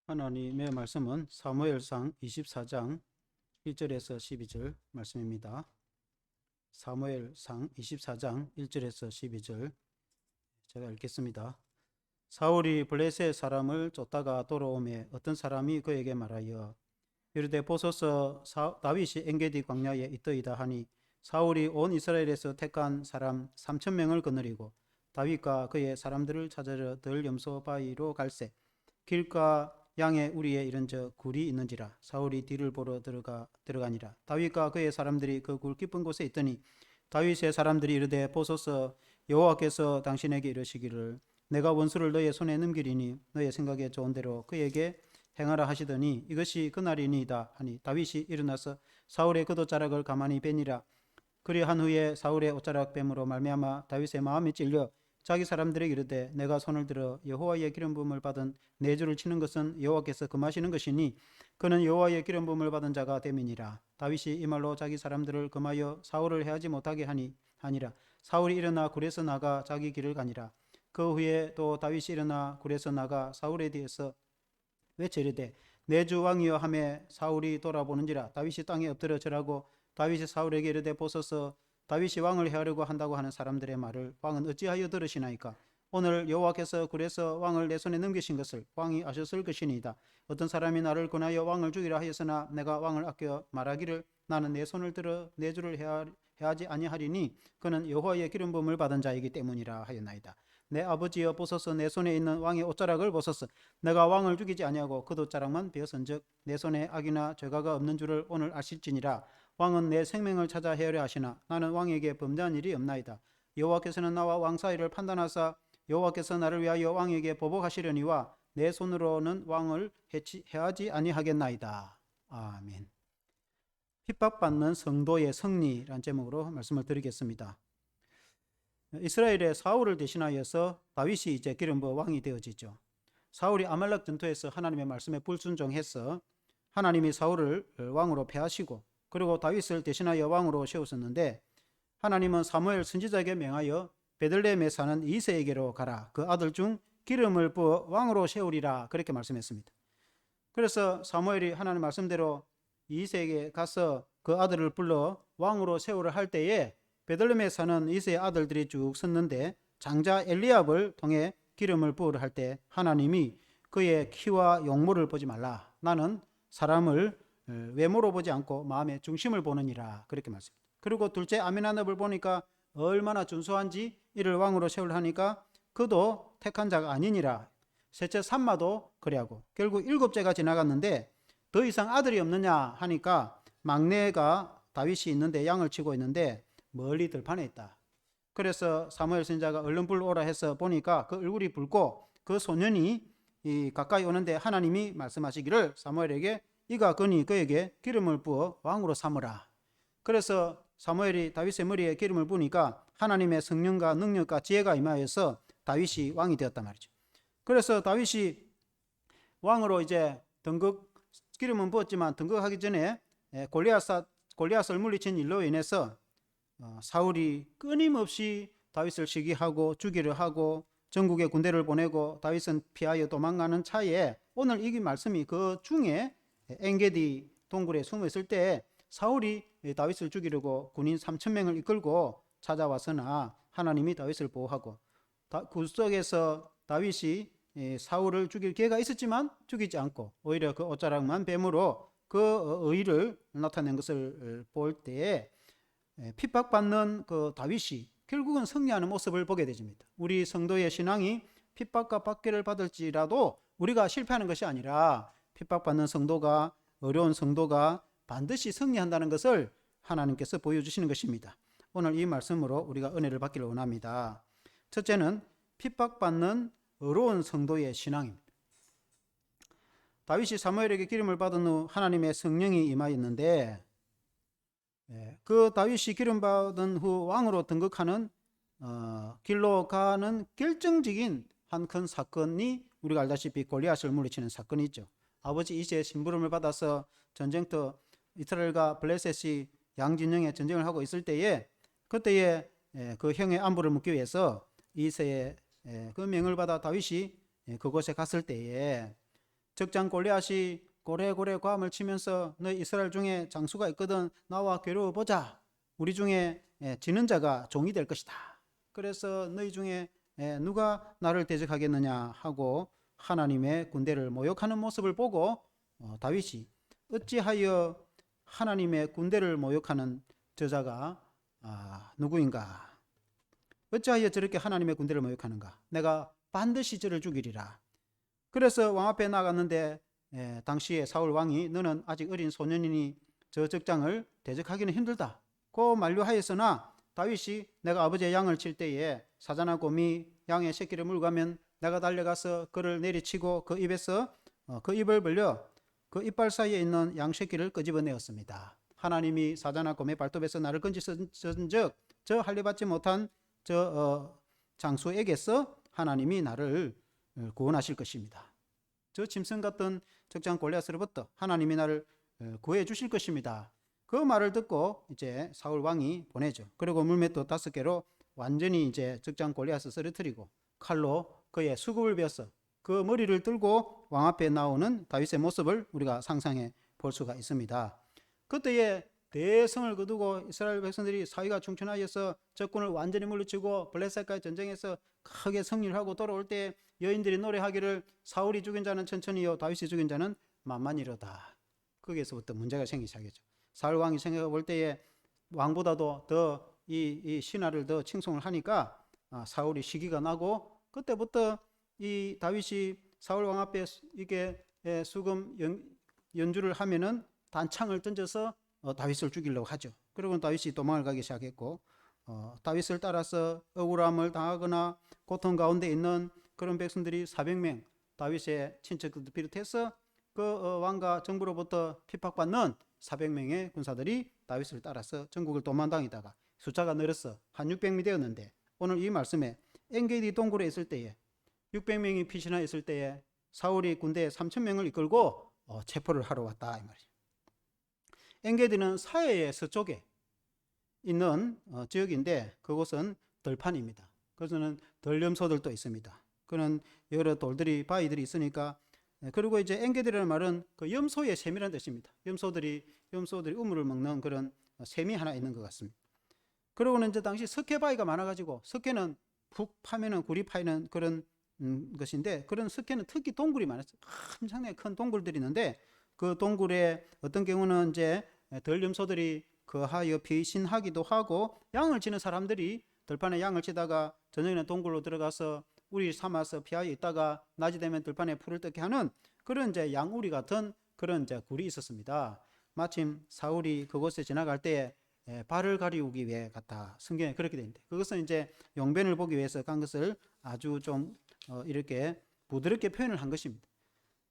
하나님의 말씀은 사무엘상 24장 1절에서 12절 말씀입니다. 사무엘상 24장 1절에서 12절 제가 읽겠습니다. 사울이 블레셋 사람을 쫓다가 돌아오매 어떤 사람이 그에게 말하여 이르되 보소서 다윗이 엔게디 광야에 있더이다 하니 사울이 온 이스라엘에서 택한 사람 3,000명을 거느리고 다윗과 그의 사람들을 찾으러 들 염소 바위로 갈새 길가 양의 우리에 이른저 굴이 있는지라. 사울이 뒤를 보러 들어가니라. 다윗과 그의 사람들이 그 굴 깊은 곳에 있더니 다윗의 사람들이 이르되 보소서 여호와께서 당신에게 이르시기를 내가 원수를 너의 손에 넘기리니 너의 생각에 좋은 대로 그에게 행하라 하시더니 이것이 그날이니이다 하니 다윗이 일어나서 사울의 겉옷자락을 가만히 빼니라. 그리한 후에 사울의 옷자락 뱀으로 말미암아 다윗의 마음이 찔려 자기 사람들에게 이르되 내가 손을 들어 여호와의 기름 부음을 받은 내 주를 치는 것은 여호와께서 금하시는 것이니 그는 여호와의 기름 부음을 받은 자가 됨이니라. 다윗이 이 말로 자기 사람들을 금하여 사울을 해하지 못하게 하니라. 사울이 일어나 굴에서 나가 자기 길을 가니라. 그 후에 또 다윗이 일어나 굴에서 나가 사울에 대해서 외쳐 이르되 내 주 왕이여 하매 사울이 돌아보는지라. 다윗이 땅에 엎드려 절하고 다윗이 사울에게 이르되 보소서 다윗이 왕을 해하려고 한다고 하는 사람들의 말을 왕은 어찌하여 들으시나이까? 오늘 여호와께서 굴에서 왕을 내 손에 넘기신 것을 왕이 아셨을 것이니이다. 어떤 사람이 나를 권하여 왕을 죽이라 하였으나 내가 왕을 아껴 말하기를 나는 내 손을 들어 내 주를 해하지 아니하리니 그는 여호와의 기름 부음을 받은 자이기 때문이라 하였나이다. 내 아버지여 보소서 내 손에 있는 왕의 옷자락을 보소서 내가 왕을 죽이지 아니하고 그 옷자락만 베었은즉 내 손에 악이나 죄가가 없는 줄을 오늘 아실지니라. 왕은 내 생명을 찾아 헤아려 하시나 나는 왕에게 범죄한 일이 없나이다. 여호와께서는 나와 왕 사이를 판단하사 여호와께서 나를 위하여 왕에게 보복하시려니와 내 손으로는 왕을 해하지 아니하겠나이다. 아멘. 핍박받는 성도의 승리라는 제목으로 말씀을 드리겠습니다. 이스라엘의 사울을 대신하여서 다윗이 이제 기름 부어 왕이 되어지죠. 사울이 아말렉 전투에서 하나님의 말씀에 불순종해서 하나님이 사울을 왕으로 폐하시고 그리고 다윗을 대신하여 왕으로 세우셨는데 하나님은 사무엘 선지자에게 명하여 베들레헴에 사는 이새에게로 가라. 그 아들 중 기름을 부어 왕으로 세우리라. 그렇게 말씀했습니다. 그래서 사무엘이 하나님 말씀대로 이새에게 가서 그 아들을 불러 왕으로 세우려 할 때에 베들레헴에 사는 이새의 아들들이 쭉 섰는데 장자 엘리압을 통해 기름을 부으려 할 때 하나님이 그의 키와 용모를 보지 말라. 나는 사람을 외모로 보지 않고 마음의 중심을 보느니라. 그렇게 말씀합니다. 그리고 둘째 아미나답을 보니까 얼마나 준수한지 이를 왕으로 세우려 하니까 그도 택한 자가 아니니라. 셋째 삼마도 그래하고 결국 7째가 지나갔는데 더 이상 아들이 없느냐 하니까 막내가 다윗이 있는데 양을 치고 있는데 멀리 들판에 있다. 그래서 사무엘 선지자가 얼른 불러오라 해서 보니까 그 얼굴이 붉고 그 소년이 가까이 오는데 하나님이 말씀하시기를 사무엘에게 이가 거니 그에게 기름을 부어 왕으로 삼으라. 그래서 사무엘이 다윗의 머리에 기름을 부으니까 하나님의 성령과 능력과 지혜가 임하여서 다윗이 왕이 되었단 말이죠. 그래서 다윗이 왕으로 이제 기름은 부었지만 등극하기 전에 골리앗을 물리친 일로 인해서 사울이 끊임없이 다윗을 시기하고 죽이려 하고 전국에 군대를 보내고 다윗은 피하여 도망가는 차에 오늘 이 말씀이 그 중에 엔게디 동굴에 숨어 있을 때 사울이 다윗을 죽이려고 군인 3,000명을 이끌고 찾아왔으나 하나님이 다윗을 보호하고 굴 속에서 다윗이 사울을 죽일 기회가 있었지만 죽이지 않고 오히려 그 옷자락만 뱀으로 그 의를 나타낸 것을 볼 때에 핍박받는 그 다윗이 결국은 승리하는 모습을 보게 되집니다. 우리 성도의 신앙이 핍박과 박해를 받을지라도 우리가 실패하는 것이 아니라 핍박받는 성도가 어려운 성도가 반드시 승리한다는 것을 하나님께서 보여주시는 것입니다. 오늘 이 말씀으로 우리가 은혜를 받기를 원합니다. 첫째는 핍박받는 어려운 성도의 신앙입니다. 다윗이 사무엘에게 기름을 받은 후 하나님의 성령이 임하였는데 그 다윗이 기름 받은 후 왕으로 등극하는 길로 가는 결정적인 한 큰 사건이 우리가 알다시피 골리앗을 물리치는 사건이 있죠. 아버지 이새의 심부름을 받아서 전쟁터 이스라엘과 블레셋이 양진영에 전쟁을 하고 있을 때에 그때에 그 형의 안부를 묻기 위해서 이새의 그 명을 받아 다윗이 그곳에 갔을 때에 적장 골리앗이 고래고래 고함을 치면서 너희 이스라엘 중에 장수가 있거든 나와 겨루어 보자. 우리 중에 지는 자가 종이 될 것이다. 그래서 너희 중에 누가 나를 대적하겠느냐 하고 하나님의 군대를 모욕하는 모습을 보고 다윗이 어찌하여 하나님의 군대를 모욕하는 저자가 누구인가? 어찌하여 저렇게 하나님의 군대를 모욕하는가? 내가 반드시 저를 죽이리라. 그래서 왕 앞에 나갔는데 당시에 사울 왕이 너는 아직 어린 소년이니 저 적장을 대적하기는 힘들다. 고 만류하였으나 다윗이 내가 아버지의 양을 칠 때에 사자나 곰이 양의 새끼를 물고 가면 내가 달려가서 그를 내리치고 그 입에서 그 입을 벌려 그 이빨 사이에 있는 양 새끼를 끄집어내었습니다. 하나님이 사자나 곰의 발톱에서 나를 건지선즉 저 할례받지 못한 저 장수에게서 하나님이 나를 구원하실 것입니다. 저 짐승 같은 적장 골리앗으로부터 하나님이 나를 구해 주실 것입니다. 그 말을 듣고 이제 사울 왕이 보내죠. 그리고 물맷돌 5개로 완전히 이제 적장 골리앗을 쓰러뜨리고 칼로 그의 수급을 베어서 그 머리를 들고 왕 앞에 나오는 다윗의 모습을 우리가 상상해 볼 수가 있습니다. 그때에 대성을 거두고 이스라엘 백성들이 사위가 충천하여서 적군을 완전히 물리치고 블레셋과의 전쟁에서 크게 승리를 하고 돌아올 때 여인들이 노래하기를 사울이 죽인 자는 천천히요 다윗이 죽인 자는 만만이로다. 거기에서부터 문제가 생기기 시작했죠. 사울 왕이 생각해 볼 때에 왕보다도 더 이 신하를 더 칭송을 하니까 사울이 시기가 나고 그때부터 이 다윗이 사울 왕 앞에 이게 수금 연주를 하면은 단창을 던져서 다윗을 죽이려고 하죠. 그리고 다윗이 도망을 가기 시작했고 다윗을 따라서 억울함을 당하거나 고통 가운데 있는 그런 백성들이 400명 다윗의 친척들도 비롯해서 그 왕과 정부로부터 핍박받는 400명의 군사들이 다윗을 따라서 전국을 도망다니다가 숫자가 늘어서 한 600명이 되었는데 오늘 이 말씀에 엔게디 동굴에 있을 때에 600명이 피신하여 있을 때에 사울이 군대 3,000명을 이끌고 체포를 하러 왔다 이 말이죠. 엔게디는 사해의 서쪽에 있는 지역인데 그곳은 들판입니다. 그것은 들염소들도 있습니다. 그런 여러 돌들이 바위들이 있으니까 그리고 이제 엔게디라는 말은 그 염소의 샘이라는 뜻입니다. 염소들이 우물을 먹는 그런 샘이 하나 있는 것 같습니다. 그러고는 이제 당시 석회바위가 많아가지고 석회는 푹 파면은 굴이 파이는 그런 것인데 그런 석회는 특히 동굴이 많았어요. 엄청나게 큰 동굴들이 있는데 그 동굴에 어떤 경우는 이제 들염소들이 거하여 피신하기도 하고 양을 치는 사람들이 들판에 양을 치다가 저녁에는 동굴로 들어가서 우리 삼아서 피하여 있다가 낮이 되면 들판에 풀을 뜯게 하는 그런 이제 양우리 같은 그런 이제 굴이 있었습니다. 마침 사울이 그곳에 지나갈 때 발을 가리우기 위해 갔다. 성경에 그렇게 되어 있는데 그것은 이제 용변을 보기 위해서 간 것을 아주 좀 이렇게 부드럽게 표현을 한 것입니다.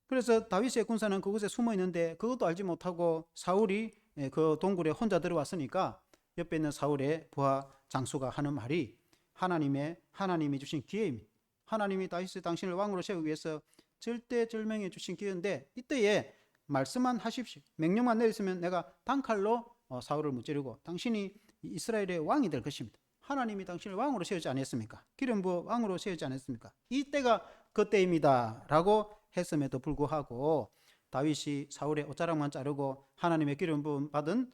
그래서 다윗의 군사는 그곳에 숨어 있는데 그것도 알지 못하고 사울이 그 동굴에 혼자 들어왔으니까 옆에 있는 사울의 부하 장수가 하는 말이 하나님이 주신 기회입니다. 하나님이 다윗이 당신을 왕으로 세우기 위해서 절대절명해 주신 기회인데 이때에 말씀만 하십시오. 명령만 내리시면 내가 단칼로 사울을 무찌르고 당신이 이스라엘의 왕이 될 것입니다. 하나님이 당신을 왕으로 세우지 않았습니까? 기름 부어 왕으로 세우지 않았습니까? 이때가 그때입니다 라고 했음에도 불구하고 다윗이 사울의 옷자락만 자르고 하나님의 기름 부음 받은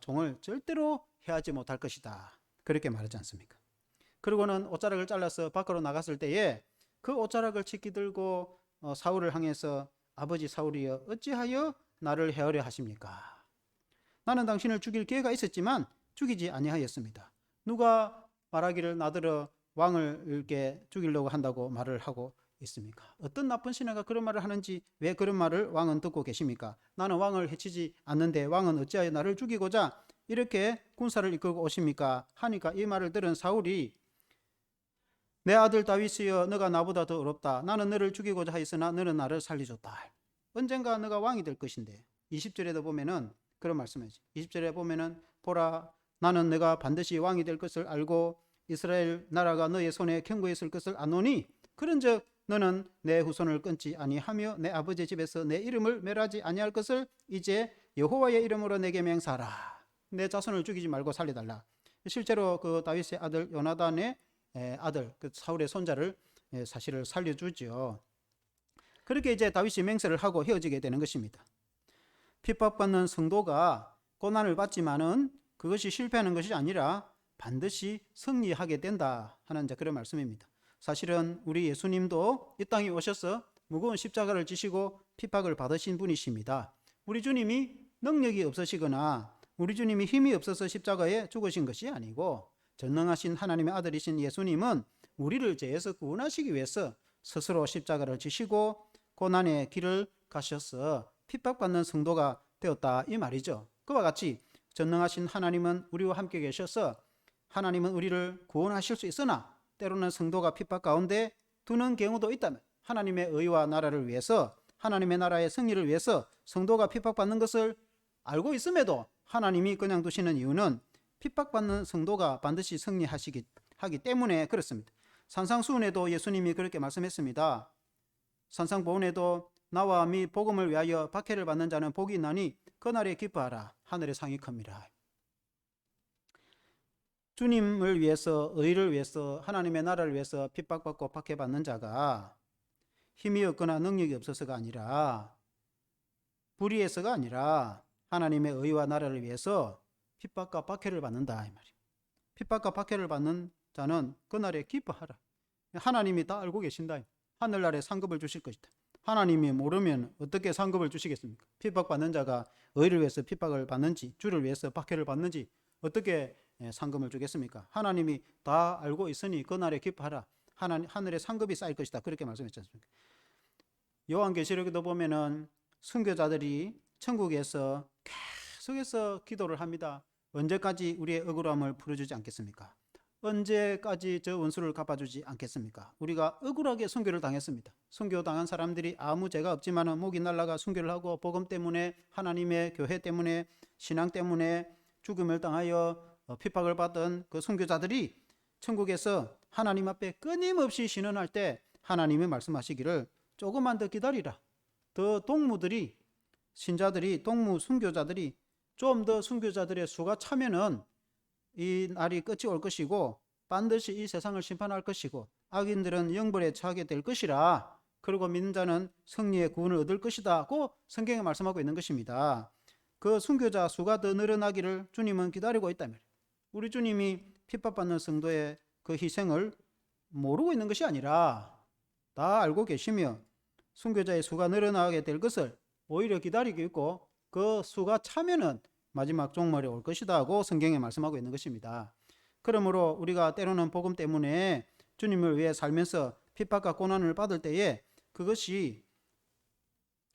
종을 절대로 해하지 못할 것이다 그렇게 말하지 않습니까? 그리고는 옷자락을 잘라서 밖으로 나갔을 때에 그 옷자락을 치키 들고 사울을 향해서 아버지 사울이여 어찌하여 나를 헤아려 하십니까? 나는 당신을 죽일 기회가 있었지만 죽이지 아니하였습니다. 누가 말하기를 나더러 왕을 이렇게 죽이려고 한다고 말을 하고 있습니까? 어떤 나쁜 신하가 그런 말을 하는지 왜 그런 말을 왕은 듣고 계십니까? 나는 왕을 해치지 않는데 왕은 어찌하여 나를 죽이고자 이렇게 군사를 이끌고 오십니까? 하니까 이 말을 들은 사울이 내 아들 다윗이여 너가 나보다 더 어렵다. 나는 너를 죽이고자 하였으나 너는 나를 살려줬다. 언젠가 너가 왕이 될 것인데 20절에도 보면은 그런 말씀이지. 20절에 보면은 보라 나는 너가 반드시 왕이 될 것을 알고 이스라엘 나라가 너의 손에 견고히 있을 것을 아노니 그런즉 너는 내 후손을 끊지 아니하며 내 아버지 집에서 내 이름을 멸하지 아니할 것을 이제 여호와의 이름으로 내게 맹세하라. 내 자손을 죽이지 말고 살려달라. 실제로 그 다윗의 아들 요나단의 아들 그 사울의 손자를 사실을 살려주죠. 그렇게 이제 다윗이 맹세를 하고 헤어지게 되는 것입니다. 핍박받는 성도가 고난을 받지만은 그것이 실패하는 것이 아니라 반드시 승리하게 된다 하는 그런 말씀입니다. 사실은 우리 예수님도 이 땅에 오셔서 무거운 십자가를 지시고 핍박을 받으신 분이십니다. 우리 주님이 능력이 없으시거나 우리 주님이 힘이 없어서 십자가에 죽으신 것이 아니고 전능하신 하나님의 아들이신 예수님은 우리를 죄에서 구원하시기 위해서 스스로 십자가를 지시고 고난의 길을 가셔서 핍박받는 성도가 되었다 이 말이죠. 그와 같이 전능하신 하나님은 우리와 함께 계셔서 하나님은 우리를 구원하실 수 있으나 때로는 성도가 핍박 가운데 두는 경우도 있다면 하나님의 의와 나라를 위해서 하나님의 나라의 승리를 위해서 성도가 핍박받는 것을 알고 있음에도 하나님이 그냥 두시는 이유는 핍박받는 성도가 반드시 승리하기 때문에 그렇습니다. 산상수훈에도 예수님이 그렇게 말씀했습니다. 산상보훈에도 나와 미 복음을 위하여 박해를 받는 자는 복이 있나니 그날에 기뻐하라 하늘의 상이 큽니다. 주님을 위해서 의를 위해서 하나님의 나라를 위해서 핍박받고 박해받는 자가 힘이 없거나 능력이 없어서가 아니라 불의해서가 아니라 하나님의 의와 나라를 위해서 핍박과 박해를 받는다 이 말이에요. 핍박과 박해를 받는 자는 그날에 기뻐하라. 하나님이 다 알고 계신다. 하늘나라에 상급을 주실 것이다. 하나님이 모르면 어떻게 상급을 주시겠습니까? 핍박받는 자가 의를 위해서 핍박을 받는지 주를 위해서 박해를 받는지 어떻게 상급을 주겠습니까? 하나님이 다 알고 있으니 그날에 기뻐하라. 하늘에 상급이 쌓일 것이다. 그렇게 말씀했지 않습니까? 요한계시록에도 보면은 순교자들이 천국에서 계속해서 기도를 합니다. 언제까지 우리의 억울함을 풀어주지 않겠습니까? 언제까지 저 원수를 갚아주지 않겠습니까? 우리가 억울하게 순교를 당했습니다. 순교 당한 사람들이 아무 죄가 없지만 목이 날라가 순교를 하고 복음 때문에 하나님의 교회 때문에 신앙 때문에 죽음을 당하여 핍박을 받던 그 순교자들이 천국에서 하나님 앞에 끊임없이 신원할 때 하나님이 말씀하시기를 조금만 더 기다리라. 더 동무들이 신자들이 동무 순교자들이 좀 더 순교자들의 수가 차면은 이 날이 끝이 올 것이고 반드시 이 세상을 심판할 것이고 악인들은 영벌에 처하게 될 것이라. 그리고 믿는 자는 승리의 구원을 얻을 것이다고 성경에 말씀하고 있는 것입니다. 그 순교자 수가 더 늘어나기를 주님은 기다리고 있다면 우리 주님이 핍박받는 성도의 그 희생을 모르고 있는 것이 아니라 다 알고 계시며 순교자의 수가 늘어나게 될 것을 오히려 기다리고 있고 그 수가 차면은 마지막 종말이 올 것이다 하고 성경에 말씀하고 있는 것입니다. 그러므로 우리가 때로는 복음 때문에 주님을 위해 살면서 핍박과 고난을 받을 때에 그것이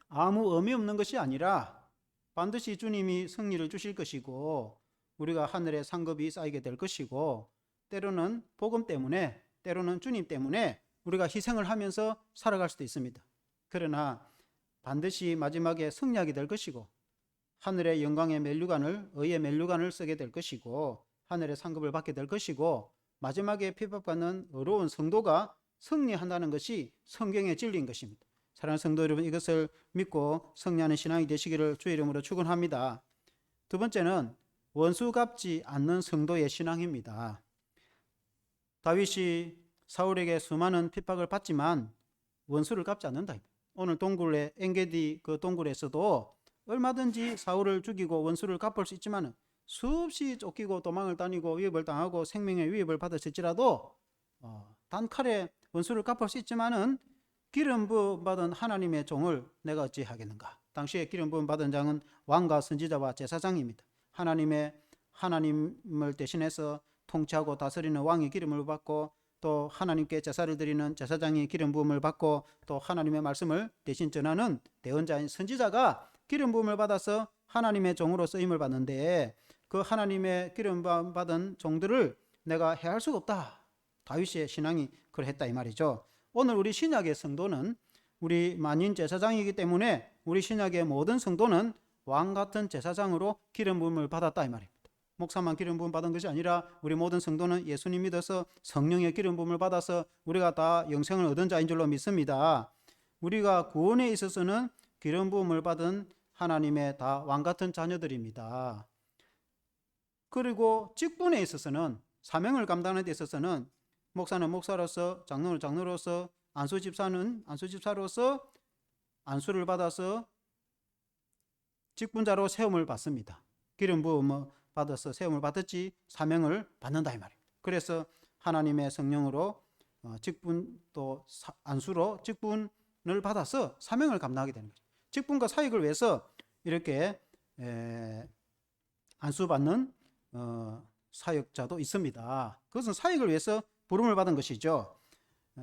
아무 의미 없는 것이 아니라 반드시 주님이 승리를 주실 것이고 우리가 하늘의 상급이 쌓이게 될 것이고 때로는 복음 때문에 때로는 주님 때문에 우리가 희생을 하면서 살아갈 수도 있습니다. 그러나 반드시 마지막에 승리하게 될 것이고 하늘의 영광의 면류관을 의의 면류관을 쓰게 될 것이고 하늘의 상급을 받게 될 것이고 마지막에 핍박받는 의로운 성도가 승리한다는 것이 성경의 진리인 것입니다. 사랑하는 성도 여러분, 이것을 믿고 승리하는 신앙이 되시기를 주의 이름으로 축원합니다. 두 번째는 원수 갚지 않는 성도의 신앙입니다. 다윗이 사울에게 수많은 핍박을 받지만 원수를 갚지 않는다. 오늘 동굴의 엔게디 그 동굴에서도 얼마든지 사울을 죽이고 원수를 갚을 수 있지만 수없이 쫓기고 도망을 다니고 위협을 당하고 생명의 위협을 받았을지라도 단칼에 원수를 갚을 수 있지만은 기름 부음 받은 하나님의 종을 내가 어찌 하겠는가? 당시에 기름 부음 받은 자는 왕과 선지자와 제사장입니다. 하나님을 대신해서 통치하고 다스리는 왕이 기름을 받고 또 하나님께 제사를 드리는 제사장이 기름 부음을 받고 또 하나님의 말씀을 대신 전하는 대언자인 선지자가 기름 부음을 받아서 하나님의 종으로 쓰임을 받는데 그 하나님의 기름 부음 받은 종들을 내가 해할 수가 없다. 다윗의 신앙이 그랬다 이 말이죠. 오늘 우리 신약의 성도는 우리 만인 제사장이기 때문에 우리 신약의 모든 성도는 왕 같은 제사장으로 기름 부음을 받았다 이 말입니다. 목사만 기름 부음 받은 것이 아니라 우리 모든 성도는 예수님 믿어서 성령의 기름 부음을 받아서 우리가 다 영생을 얻은 자인 줄로 믿습니다. 우리가 구원에 있어서는 기름 부음을 받은 하나님의 다 왕 같은 자녀들입니다. 그리고 직분에 있어서는 사명을 감당하는 데 있어서는 목사는 목사로서 장로는 장로로서 안수집사는 안수집사로서 안수를 받아서 직분자로 세움을 받습니다. 기름 부음을 받아서 세움을 받았지 사명을 받는다 이 말이에요. 그래서 하나님의 성령으로 직분 또 안수로 직분을 받아서 사명을 감당하게 되는 거죠. 직분과 사역을 위해서 이렇게 안수받는 사역자도 있습니다. 그것은 사역을 위해서 부름을 받은 것이죠.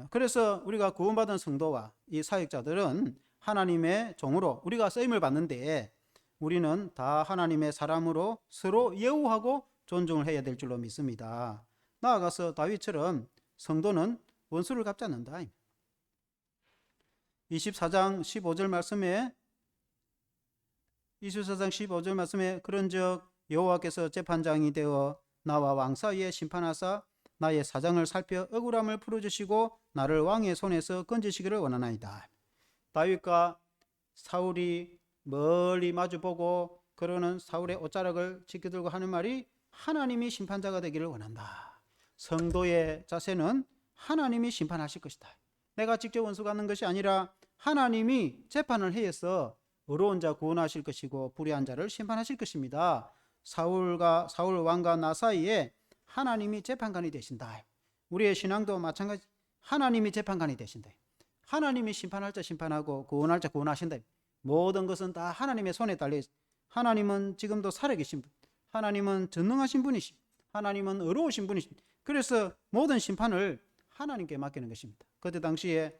그래서 우리가 구원받은 성도와 이 사역자들은 하나님의 종으로 우리가 쓰임을 받는데 우리는 다 하나님의 사람으로 서로 예우하고 존중을 해야 될 줄로 믿습니다. 나아가서 다윗처럼 성도는 원수를 갚지 않는다. 24장 15절 말씀에 그런즉 여호와께서 재판장이 되어 나와 왕 사이에 심판하사 나의 사정을 살펴 억울함을 풀어주시고 나를 왕의 손에서 건지시기를 원하나이다. 다윗과 사울이 멀리 마주보고 그러는 사울의 옷자락을 지켜들고 하는 말이 하나님이 심판자가 되기를 원한다. 성도의 자세는 하나님이 심판하실 것이다. 내가 직접 원수 갚는 것이 아니라 하나님이 재판을 해서 의로운 자 구원하실 것이고 불의한 자를 심판하실 것입니다. 사울 왕과 나 사이에 하나님이 재판관이 되신다. 우리의 신앙도 마찬가지. 하나님이 재판관이 되신다. 하나님이 심판할 자 심판하고 구원할 자 구원하신다. 모든 것은 다 하나님의 손에 달려 있습니다. 하나님은 지금도 살아계신 분, 하나님은 전능하신 분이십, 하나님은 의로우신 분이십니다. 그래서 모든 심판을 하나님께 맡기는 것입니다. 그때 당시에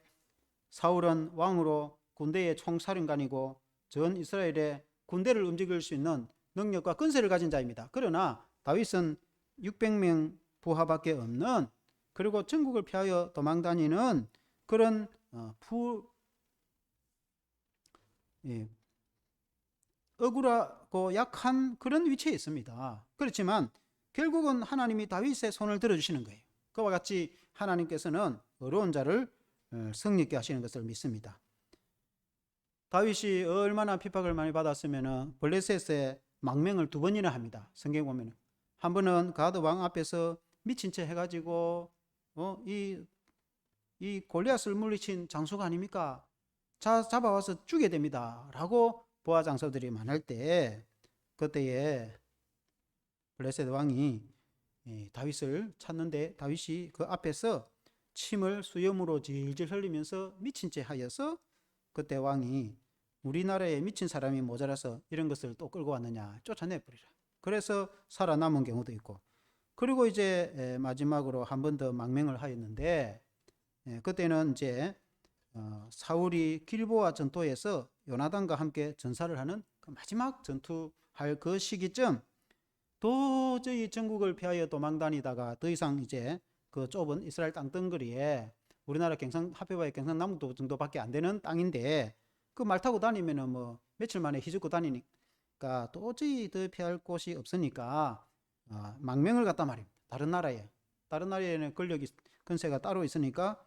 사울은 왕으로 군대의 총사령관이고 전 이스라엘의 군대를 움직일 수 있는 능력과 권세를 가진 자입니다. 그러나 다윗은 600명 부하밖에 없는, 그리고 전국을 피하여 도망다니는 그런 억울하고 약한 그런 위치에 있습니다. 그렇지만 결국은 하나님이 다윗의 손을 들어주시는 거예요. 그와 같이 하나님께서는 어려운 자를 승리케 하시는 것을 믿습니다. 다윗이 얼마나 핍박을 많이 받았으면 블레셋의 망명을 2번이나 합니다. 성경 보면 한 번은 가드 왕 앞에서 미친 채 해가지고 이 골리앗을 물리친 장수가 아닙니까? 잡아와서 죽게 됩니다 라고 부하 장수들이 말할 때, 그때에 블레셋 왕이 다윗을 찾는데 다윗이 그 앞에서 침을 수염으로 질질 흘리면서 미친 채 하여서 그때 왕이 우리나라에 미친 사람이 모자라서 이런 것을 또 끌고 왔느냐 쫓아내버리라. 그래서 살아남은 경우도 있고, 그리고 이제 마지막으로 한 번 더 망명을 하였는데 그때는 이제 사울이 길보아 전투에서 요나단과 함께 전사를 하는 그 마지막 전투할 그 시기쯤 도저히 전국을 피하여 도망다니다가 더 이상 이제 그 좁은 이스라엘 땅덩어리에 우리나라 하필바의 경상남도 정도밖에 안 되는 땅인데 그 말 타고 다니면은 뭐 며칠 만에 휘젓고 다니니까 도저히 더 피할 곳이 없으니까 망명을 갔단 말입니다. 다른 나라에는 권력이 권세가 따로 있으니까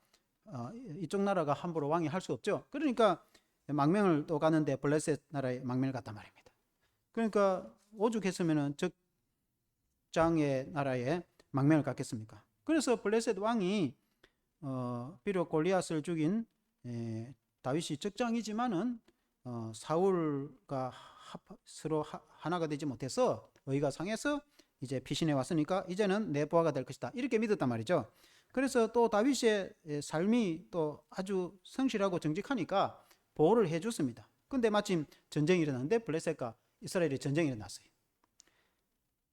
이쪽 나라가 함부로 왕이 할 수 없죠. 그러니까 망명을 또 가는데 블레셋 나라에 망명을 갔단 말입니다. 그러니까 오죽했으면은 적장의 나라에 망명을 갔겠습니까? 그래서 블레셋 왕이 비록 골리앗을 죽인 다윗이 적장이지만은 사울과 서로 하나가 되지 못해서 의가 상해서 이제 피신해 왔으니까 이제는 내 부하가 될 것이다 이렇게 믿었단 말이죠. 그래서 또 다윗의 삶이 또 아주 성실하고 정직하니까 보호를 해줬습니다. 근데 마침 전쟁이 일어났는데 블레셋과 이스라엘의 전쟁이 일어났어요.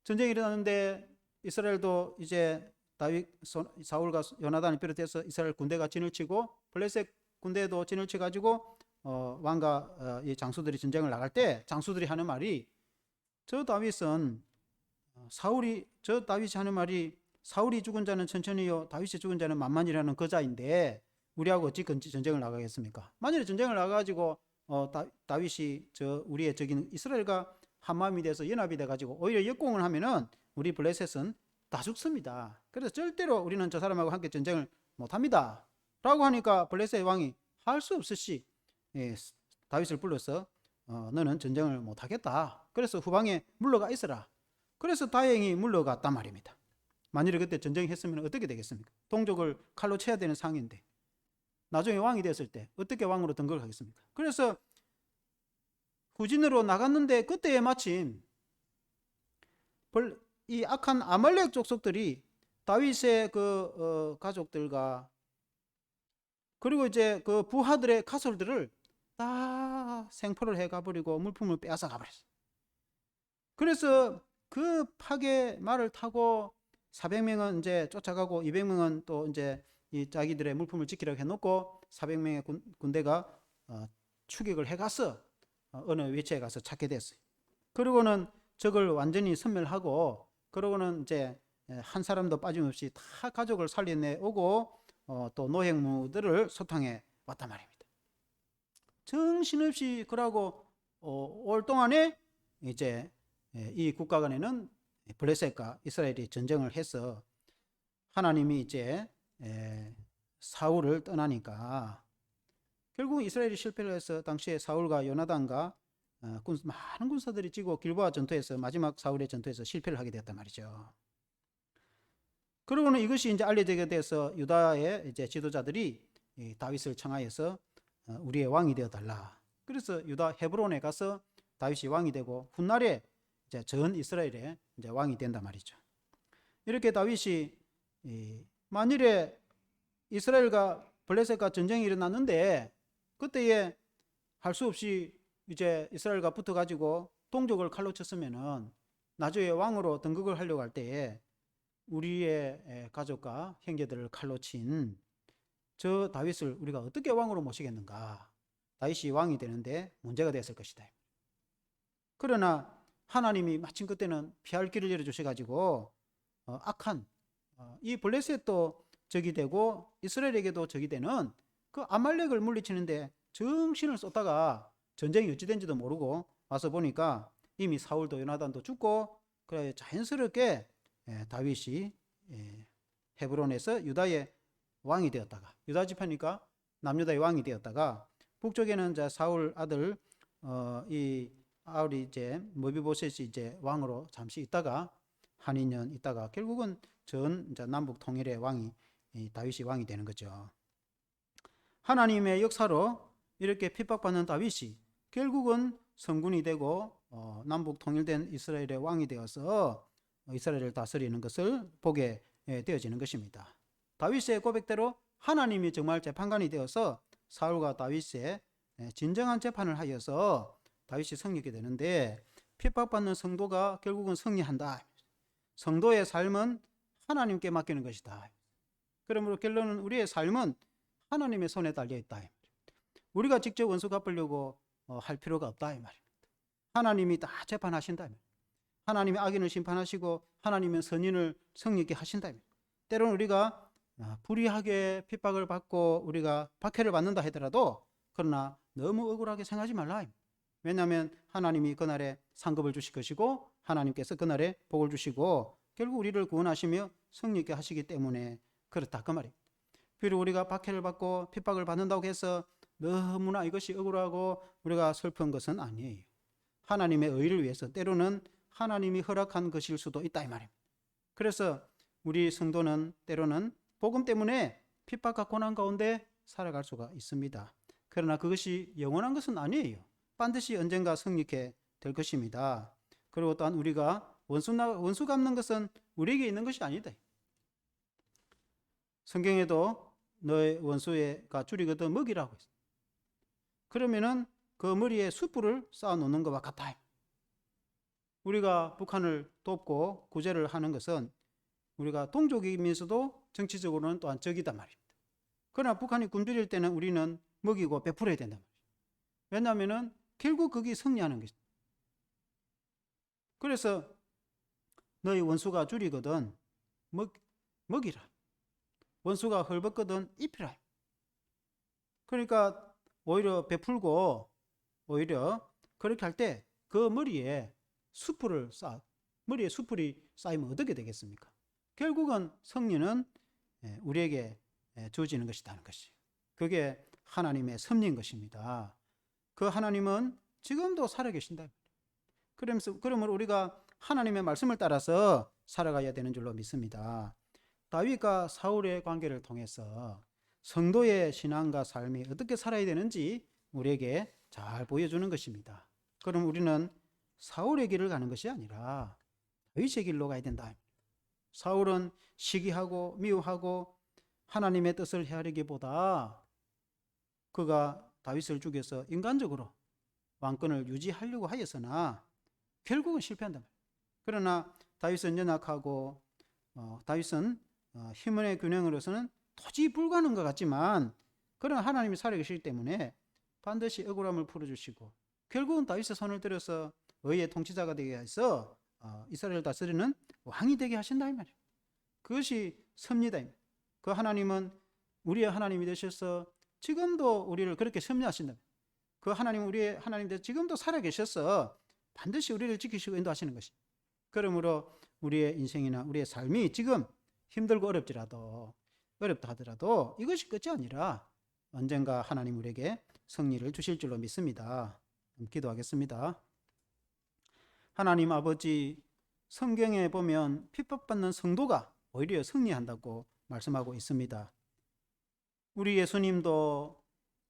전쟁이 일어났는데 이스라엘도 이제 사울과 요나단을 비롯해서 이스라엘 군대가 진을 치고 블레셋 군대도 진을 쳐가지고 왕과 이 장수들이 전쟁을 나갈 때 장수들이 하는 말이 다윗이 하는 말이 사울이 죽은 자는 천천히요 다윗이 죽은 자는 만만이라는 거자인데 우리하고 어찌 전쟁을 나가겠습니까? 만일에 전쟁을 나가가지고 다윗이 우리의 적인 이스라엘과 한마음이 돼서 연합이 돼가지고 오히려 역공을 하면은 우리 블레셋은 다 죽습니다. 그래서 절대로 우리는 저 사람하고 함께 전쟁을 못합니다 라고 하니까 블레셋 왕이 할 수 없이 다윗을 불러서 너는 전쟁을 못하겠다. 그래서 후방에 물러가 있어라. 그래서 다행히 물러갔단 말입니다. 만일에 그때 전쟁했으면 어떻게 되겠습니까? 동족을 칼로 쳐야 되는 상인데. 나중에 왕이 되었을 때 어떻게 왕으로 등극을 하겠습니까? 그래서 후진으로 나갔는데 그때에 마침 이 악한 아말렉 족속들이 다윗의 그 가족들과 그리고 이제 그 부하들의 가솔들을 다 생포를 해 가버리고 물품을 빼앗아 가버렸어요. 그래서 그 파괴 말을 타고 400명은 이제 쫓아가고 200명은 또 이제 이 자기들의 물품을 지키려고 해놓고 400명의 군대가 추격을 해가서 어느 위치에 가서 찾게 됐어요. 그러고는 적을 완전히 섬멸하고 그러고는 이제 한 사람도 빠짐없이 다 가족을 살려내오고 또 노획무들을 소탕해 왔단 말입니다. 정신없이 그러고 올 동안에 이제 이 국가 간에는 블레셋과 이스라엘이 전쟁을 해서 하나님이 이제 사울을 떠나니까 결국 이스라엘이 실패를 해서 당시에 사울과 요나단과 많은 군사들이 지고 길보아 전투에서 마지막 사울의 전투에서 실패를 하게 되었단 말이죠. 그러고는 이것이 이제 알려지게 돼서 유다의 이제 지도자들이 다윗을 청하여서 우리의 왕이 되어 달라. 그래서 유다 헤브론에 가서 다윗이 왕이 되고 훗날에 이제 전 이스라엘의 이제 왕이 된단 말이죠. 이렇게 다윗이 만일에 이스라엘과 블레셋과 전쟁이 일어났는데 그때에 할 수 없이 이제 이스라엘과 붙어가지고 동족을 칼로 쳤으면은 나중에 왕으로 등극을 하려고 할 때에 우리의 가족과 형제들을 칼로 친 저 다윗을 우리가 어떻게 왕으로 모시겠는가? 다윗이 왕이 되는데 문제가 됐을 것이다. 그러나 하나님이 마침 그때는 피할 길을 열어주셔가지고 악한 이 블레셋도 적이 되고 이스라엘에게도 적이 되는 그 아말렉을 물리치는데 정신을 쏟다가 전쟁이 어찌 된지도 모르고 와서 보니까 이미 사울도 요나단도 죽고 그래 자연스럽게 다윗이 헤브론에서 유다의 왕이 되었다가 유다 지파니까 남유다의 왕이 되었다가 북쪽에는 이제 사울 아들 이 아울이 이제 머비보셋이 이제 왕으로 잠시 있다가 한 2년 있다가 결국은 전 이제 남북 통일의 왕이 다윗이 왕이 되는 거죠. 하나님의 역사로 이렇게 핍박받는 다윗이 결국은 성군이 되고 남북 통일된 이스라엘의 왕이 되어서 이스라엘을 다스리는 것을 보게 되어지는 것입니다. 다윗의 고백대로 하나님이 정말 재판관이 되어서 사울과 다윗의 진정한 재판을 하여서 다윗이 승리하게 되는데 핍박받는 성도가 결국은 승리한다. 성도의 삶은 하나님께 맡기는 것이다. 그러므로 결론은 우리의 삶은 하나님의 손에 달려있다. 우리가 직접 원수 갚으려고 할 필요가 없다 이 말입니다. 하나님이 다 재판하신다. 하나님이 악인을 심판하시고 하나님은 선인을 승리하게 하신다. 때로는 우리가 불의하게 핍박을 받고 우리가 박해를 받는다 하더라도 그러나 너무 억울하게 생각하지 말라. 왜냐하면 하나님이 그날에 상급을 주실 것이고 하나님께서 그날에 복을 주시고 결국 우리를 구원하시며 승리하게 하시기 때문에 그렇다 그 말입니다. 비록 우리가 박해를 받고 핍박을 받는다고 해서 너무나 이것이 억울하고 우리가 슬픈 것은 아니에요. 하나님의 의를 위해서 때로는 하나님이 허락한 것일 수도 있다 이 말입니다. 그래서 우리 성도는 때로는 복음 때문에 핍박과 고난 가운데 살아갈 수가 있습니다. 그러나 그것이 영원한 것은 아니에요. 반드시 언젠가 승리케 될 것입니다. 그리고 또한 우리가 원수 갚는 것은 우리에게 있는 것이 아니다. 성경에도 너의 원수가 줄이거든 먹이라고 했어. 그러면은 그 머리에 숯불을 쌓아 놓는 것과 같다. 우리가 북한을 돕고 구제를 하는 것은 우리가 동족이면서도 정치적으로는 또한 적이단 말입니다. 그러나 북한이 굶주릴 때는 우리는 먹이고 베풀어야 된단 말이죠. 왜냐하면 결국 거기 승리하는 것이다. 그래서 너희 원수가 줄이거든 먹이라. 원수가 헐벗거든 입히라. 그러니까 오히려 베풀고 오히려 그렇게 할 때 그 머리에 숯불을 머리에 숯불이 쌓이면 어떻게 되겠습니까? 결국은 승리는 우리에게 주어지는 것이라는 것이. 그게 하나님의 섭리인 것입니다. 그 하나님은 지금도 살아계신다. 그러면 우리가 하나님의 말씀을 따라서 살아가야 되는 줄로 믿습니다. 다윗과 사울의 관계를 통해서 성도의 신앙과 삶이 어떻게 살아야 되는지 우리에게 잘 보여주는 것입니다. 그럼 우리는 사울의 길을 가는 것이 아니라 다윗의 길로 가야 된다. 사울은 시기하고 미워하고 하나님의 뜻을 헤아리기보다 그가 다윗을 죽여서 인간적으로 왕권을 유지하려고 하였으나 결국은 실패한다. 그러나 다윗은 연약하고 다윗은 힘의 균형으로서는 도저히 불가능한 것 같지만 그러나 하나님이 살아계시기 때문에 반드시 억울함을 풀어주시고 결국은 다윗의 손을 들여서 의의 통치자가 되게 해서 이스라엘을 다스리는 왕이 되게 하신다 이 말이에요. 그것이 섭리다. 그 하나님은 우리의 하나님이 되셔서 지금도 우리를 그렇게 섭리하신다. 그 하나님은 우리의 하나님 되셔서 지금도 살아계셔서 반드시 우리를 지키시고 인도하시는 것이. 그러므로 우리의 인생이나 우리의 삶이 지금 힘들고 어렵다 하더라도 이것이 끝이 아니라 언젠가 하나님 우리에게 승리를 주실 줄로 믿습니다. 기도하겠습니다. 하나님 아버지, 성경에 보면 핍박받는 성도가 오히려 승리한다고 말씀하고 있습니다. 우리 예수님도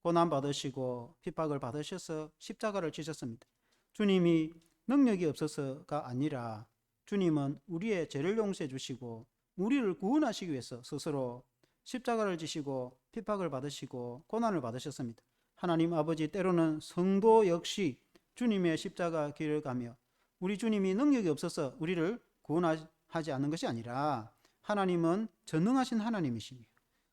고난받으시고 핍박을 받으셔서 십자가를 지셨습니다. 주님이 능력이 없어서가 아니라 주님은 우리의 죄를 용서해 주시고 우리를 구원하시기 위해서 스스로 십자가를 지시고 핍박을 받으시고 고난을 받으셨습니다. 하나님 아버지, 때로는 성도 역시 주님의 십자가 길을 가며 우리 주님이 능력이 없어서 우리를 구원하지 않는 것이 아니라 하나님은 전능하신 하나님이시며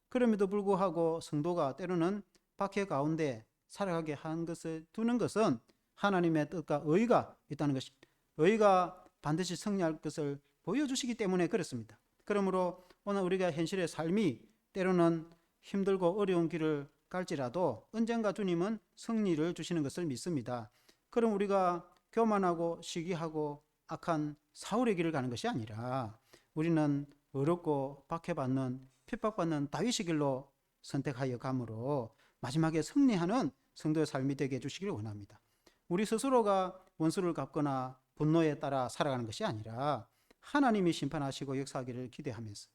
그럼에도 불구하고 성도가 때로는 박해 가운데 살아가게 한 것을 두는 것은 하나님의 뜻과 의가 있다는 것입니다. 의가 반드시 승리할 것을 보여주시기 때문에 그렇습니다. 그러므로 오늘 우리가 현실의 삶이 때로는 힘들고 어려운 길을 갈지라도 언젠가 주님은 승리를 주시는 것을 믿습니다. 그럼 우리가 교만하고 시기하고 악한 사울의 길을 가는 것이 아니라 우리는 어렵고 박해받는 핍박받는 다윗의 길로 선택하여 가므로 마지막에 승리하는 성도의 삶이 되게 해주시기를 원합니다. 우리 스스로가 원수를 갚거나 분노에 따라 살아가는 것이 아니라 하나님이 심판하시고 역사하기를 기대하면서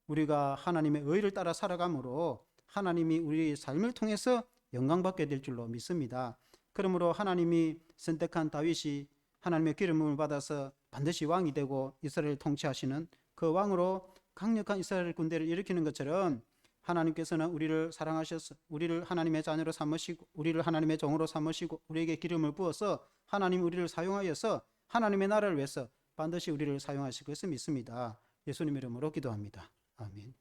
우리가 하나님의 의를 따라 살아가므로 하나님이 우리의 삶을 통해서 영광받게 될 줄로 믿습니다. 그러므로 하나님이 선택한 다윗이 하나님의 기름을 받아서 반드시 왕이 되고 이스라엘을 통치하시는 그 왕으로 강력한 이스라엘 군대를 일으키는 것처럼 하나님께서는 우리를 사랑하셔서 우리를 하나님의 자녀로 삼으시고 우리를 하나님의 종으로 삼으시고 우리에게 기름을 부어서 하나님 우리를 사용하여서 하나님의 나라를 위해서 반드시 우리를 사용하실 것을 믿습니다. 예수님 이름으로 기도합니다. 아멘.